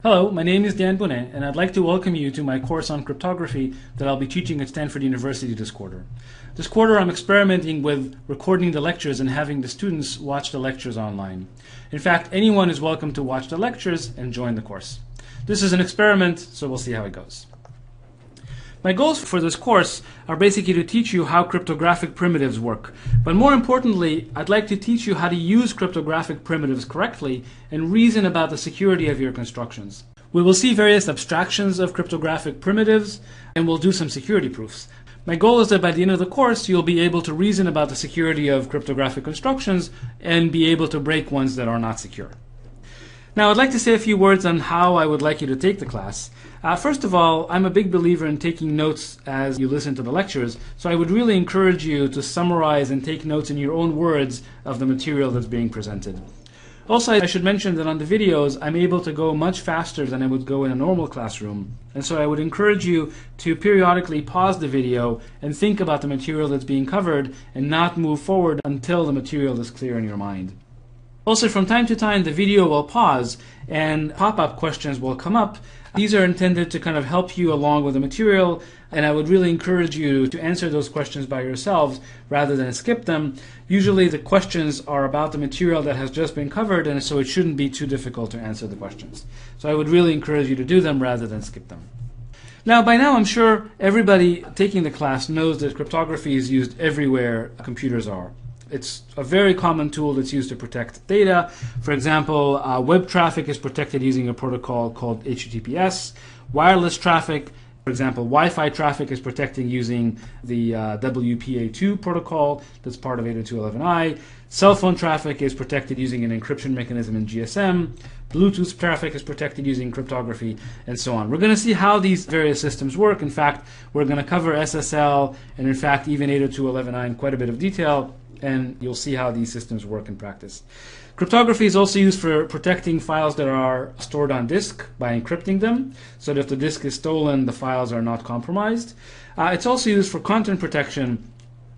Hello, my name is Dan Bonet, and I'd like to welcome you to my course on cryptography that I'll be teaching at Stanford University this quarter. This quarter I'm experimenting with recording the lectures and having the students watch the lectures online. In fact, anyone is welcome to watch the lectures and join the course. This is an experiment, so we'll see how it goes. My goals for this course are basically to teach you how cryptographic primitives work. But more importantly, I'd like to teach you how to use cryptographic primitives correctly and reason about the security of your constructions. We will see various abstractions of cryptographic primitives, and we'll do some security proofs. My goal is that by the end of the course, you'll be able to reason about the security of cryptographic constructions and be able to break ones that are not secure. Now, I'd like to say a few words on how I would like you to take the class. First of all, I'm a big believer in taking notes as you listen to the lectures, so I would really encourage you to summarize and take notes in your own words of the material that's being presented. Also, I should mention that on the videos, I'm able to go much faster than I would go in a normal classroom, and so I would encourage you to periodically pause the video and think about the material that's being covered and not move forward until the material is clear in your mind. Also, from time to time, the video will pause and pop-up questions will come up. These are intended to kind of help you along with the material, and I would really encourage you to answer those questions by yourselves rather than skip them. Usually the questions are about the material that has just been covered, and so it shouldn't be too difficult to answer the questions. So I would really encourage you to do them rather than skip them. Now, by now, I'm sure everybody taking the class knows that cryptography is used everywhere computers are. It's a very common tool that's used to protect data. For example, web traffic is protected using a protocol called HTTPS. Wireless traffic, for example, Wi-Fi traffic is protected using the WPA2 protocol that's part of 802.11i. Cell phone traffic is protected using an encryption mechanism in GSM. Bluetooth traffic is protected using cryptography, and so on. We're going to see how these various systems work. In fact, we're going to cover SSL and, in fact, even 802.11i in quite a bit of detail, and you'll see how these systems work in practice. Cryptography is also used for protecting files that are stored on disk by encrypting them, so that if the disk is stolen, the files are not compromised. It's also used for content protection.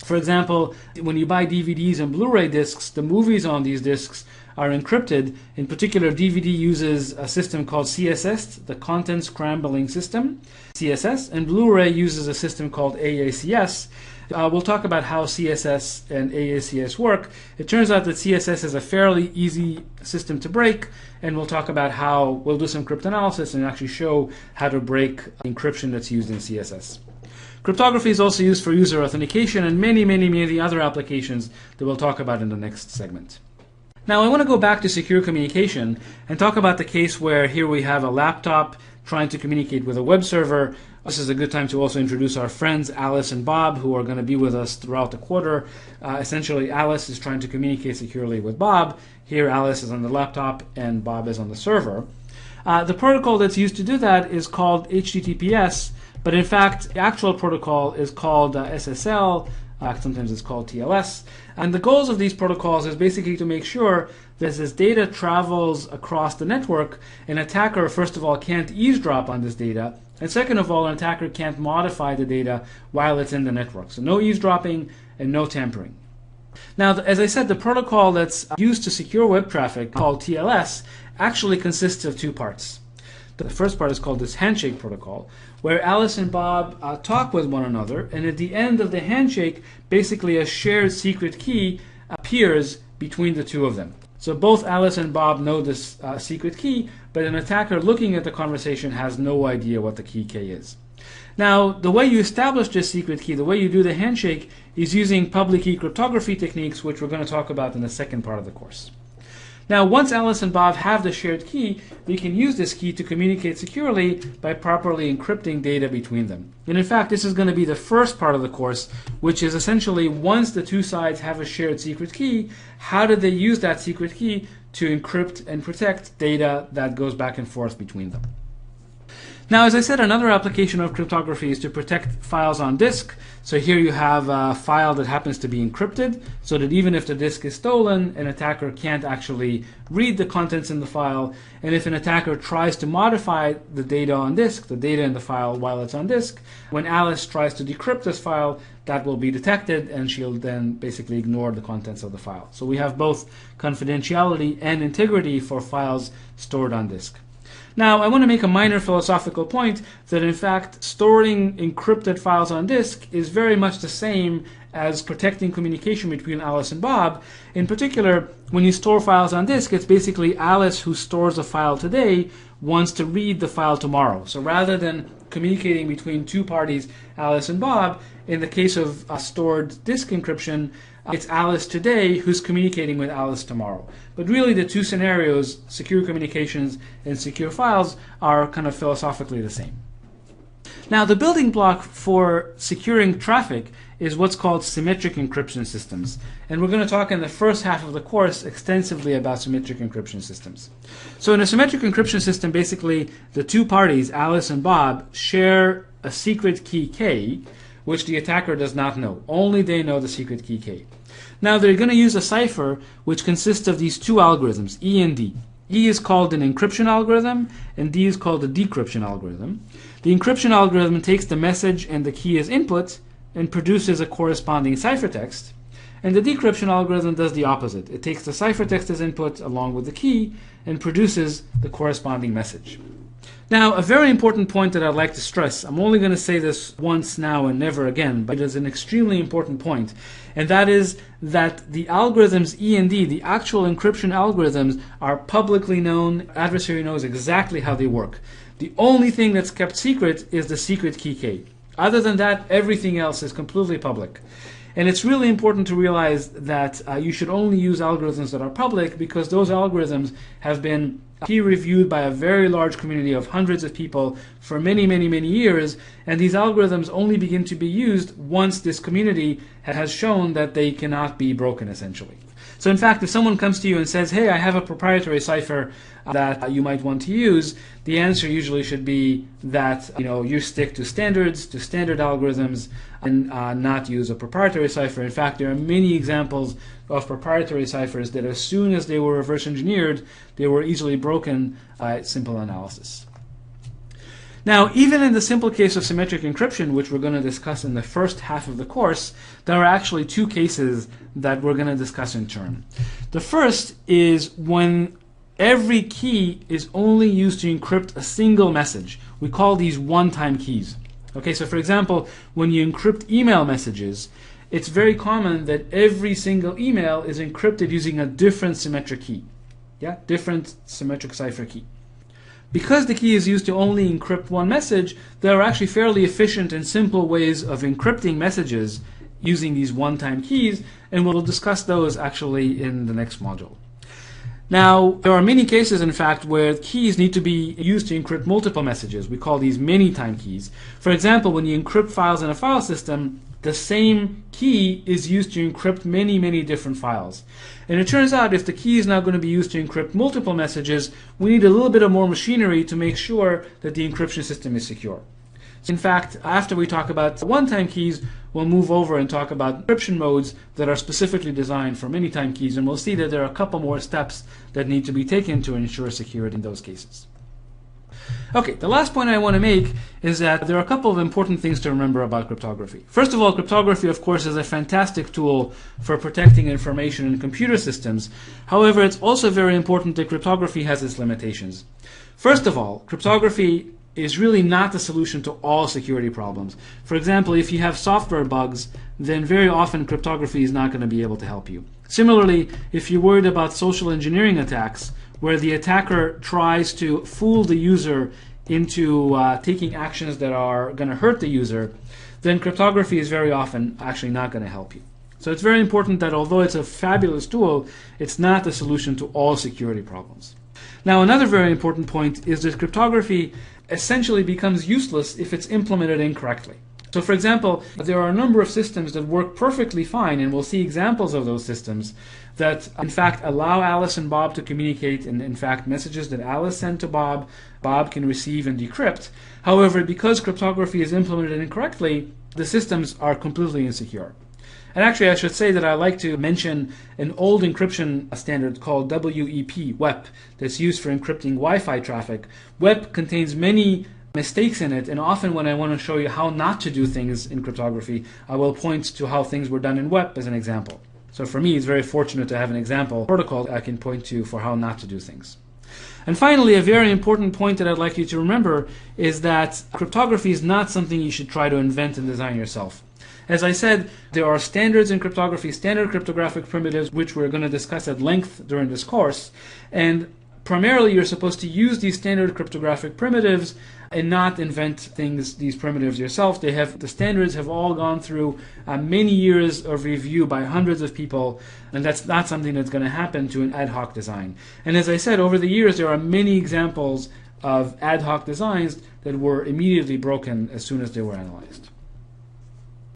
For example, when you buy DVDs and Blu-ray discs, the movies on these discs are encrypted. In particular, DVD uses a system called CSS, the Content Scrambling System, CSS, and Blu-ray uses a system called AACS. We'll talk about how CSS and AACS work. It turns out that CSS is a fairly easy system to break, and we'll talk about how we'll do some cryptanalysis and actually show how to break encryption that's used in CSS. Cryptography is also used for user authentication and many other applications that we'll talk about in the next segment. Now, I want to go back to secure communication and talk about the case where here we have a laptop trying to communicate with a web server. This is a good time to also introduce our friends Alice and Bob, who are going to be with us throughout the quarter. Essentially, Alice is trying to communicate securely with Bob. Here, Alice is on the laptop and Bob is on the server. The protocol that's used to do that is called HTTPS, but in fact, the actual protocol is called SSL. Sometimes it's called TLS. And the goals of these protocols is basically to make sure that as this data travels across the network, an attacker, first of all, can't eavesdrop on this data, and second of all, an attacker can't modify the data while it's in the network. So no eavesdropping and no tampering. Now, as I said, the protocol that's used to secure web traffic, called TLS, actually consists of two parts. The first part is called this handshake protocol, where Alice and Bob talk with one another, and at the end of the handshake, basically a shared secret key appears between the two of them. So both Alice and Bob know this secret key, but an attacker looking at the conversation has no idea what the key K is. Now, the way you establish this secret key, the way you do the handshake, is using public key cryptography techniques, which we're going to talk about in the second part of the course. Now, once Alice and Bob have the shared key, they can use this key to communicate securely by properly encrypting data between them. And in fact, this is going to be the first part of the course, which is essentially once the two sides have a shared secret key, how do they use that secret key to encrypt and protect data that goes back and forth between them. Now, as I said, another application of cryptography is to protect files on disk. So here you have a file that happens to be encrypted, so that even if the disk is stolen, an attacker can't actually read the contents in the file. And if an attacker tries to modify the data on disk, the data in the file while it's on disk, when Alice tries to decrypt this file, that will be detected, and she'll then basically ignore the contents of the file. So we have both confidentiality and integrity for files stored on disk. Now, I want to make a minor philosophical point that in fact storing encrypted files on disk is very much the same as protecting communication between Alice and Bob. In particular, when you store files on disk, it's basically Alice who stores a file today wants to read the file tomorrow. So rather than communicating between two parties, Alice and Bob, in the case of stored disk encryption, it's Alice today who's communicating with Alice tomorrow. But really the two scenarios, secure communications and secure files, are kind of philosophically the same. Now, the building block for securing traffic is what's called symmetric encryption systems. And we're going to talk in the first half of the course extensively about symmetric encryption systems. So in a symmetric encryption system, basically the two parties, Alice and Bob, share a secret key K, which the attacker does not know. Only they know the secret key K. Now they're going to use a cipher which consists of these two algorithms, E and D. E is called an encryption algorithm, and D is called a decryption algorithm. The encryption algorithm takes the message and the key as input and produces a corresponding ciphertext. And the decryption algorithm does the opposite. It takes the ciphertext as input along with the key and produces the corresponding message. Now, a very important point that I'd like to stress, I'm only going to say this once now and never again, but it is an extremely important point, and that is that the algorithms E and D, the actual encryption algorithms, are publicly known. Adversary knows exactly how they work. The only thing that's kept secret is the secret key K. Other than that, everything else is completely public. And it's really important to realize that you should only use algorithms that are public, because those algorithms have been peer-reviewed by a very large community of hundreds of people for many, many, many years. And these algorithms only begin to be used once this community has shown that they cannot be broken, essentially. So in fact, if someone comes to you and says, hey, I have a proprietary cipher that you might want to use, the answer usually should be that you stick to standard algorithms and not use a proprietary cipher. In fact, there are many examples of proprietary ciphers that as soon as they were reverse engineered, they were easily broken by simple analysis. Now, even in the simple case of symmetric encryption, which we're going to discuss in the first half of the course, there are actually two cases that we're going to discuss in turn. The first is when every key is only used to encrypt a single message. We call these one-time keys. Okay, so for example, when you encrypt email messages, it's very common that every single email is encrypted using a different symmetric key. Yeah, different symmetric cipher key. Because the key is used to only encrypt one message, there are actually fairly efficient and simple ways of encrypting messages using these one-time keys, and we'll discuss those actually in the next module. Now, there are many cases, in fact, where keys need to be used to encrypt multiple messages. We call these many-time keys. For example, when you encrypt files in a file system, the same key is used to encrypt many, many different files. And it turns out if the key is now going to be used to encrypt multiple messages, we need a little bit of more machinery to make sure that the encryption system is secure. In fact, after we talk about one-time keys, we'll move over and talk about encryption modes that are specifically designed for many-time keys, and we'll see that there are a couple more steps that need to be taken to ensure security in those cases. Okay, the last point I want to make is that there are a couple of important things to remember about cryptography. First of all, cryptography, of course, is a fantastic tool for protecting information in computer systems. However, it's also very important that cryptography has its limitations. First of all, cryptography is really not the solution to all security problems. For example, if you have software bugs, then very often cryptography is not going to be able to help you. Similarly, if you're worried about social engineering attacks, where the attacker tries to fool the user into taking actions that are going to hurt the user, then cryptography is very often actually not going to help you. So it's very important that although it's a fabulous tool, it's not the solution to all security problems. Now, another very important point is that cryptography essentially becomes useless if it's implemented incorrectly. So for example, there are a number of systems that work perfectly fine, and we'll see examples of those systems that in fact allow Alice and Bob to communicate, and in fact messages that Alice sent to Bob, Bob can receive and decrypt. However, because cryptography is implemented incorrectly, the systems are completely insecure. And actually, I should say that I like to mention an old encryption standard called WEP, that's used for encrypting Wi-Fi traffic. WEP contains many mistakes in it, and often when I want to show you how not to do things in cryptography, I will point to how things were done in WEP as an example. So for me, it's very fortunate to have an example protocol I can point to for how not to do things. And finally, a very important point that I'd like you to remember is that cryptography is not something you should try to invent and design yourself. As I said, there are standards in cryptography, standard cryptographic primitives, which we're going to discuss at length during this course. And primarily, you're supposed to use these standard cryptographic primitives and not invent these primitives yourself. The standards have all gone through many years of review by hundreds of people, and that's not something that's going to happen to an ad hoc design. And as I said, over the years, there are many examples of ad hoc designs that were immediately broken as soon as they were analyzed.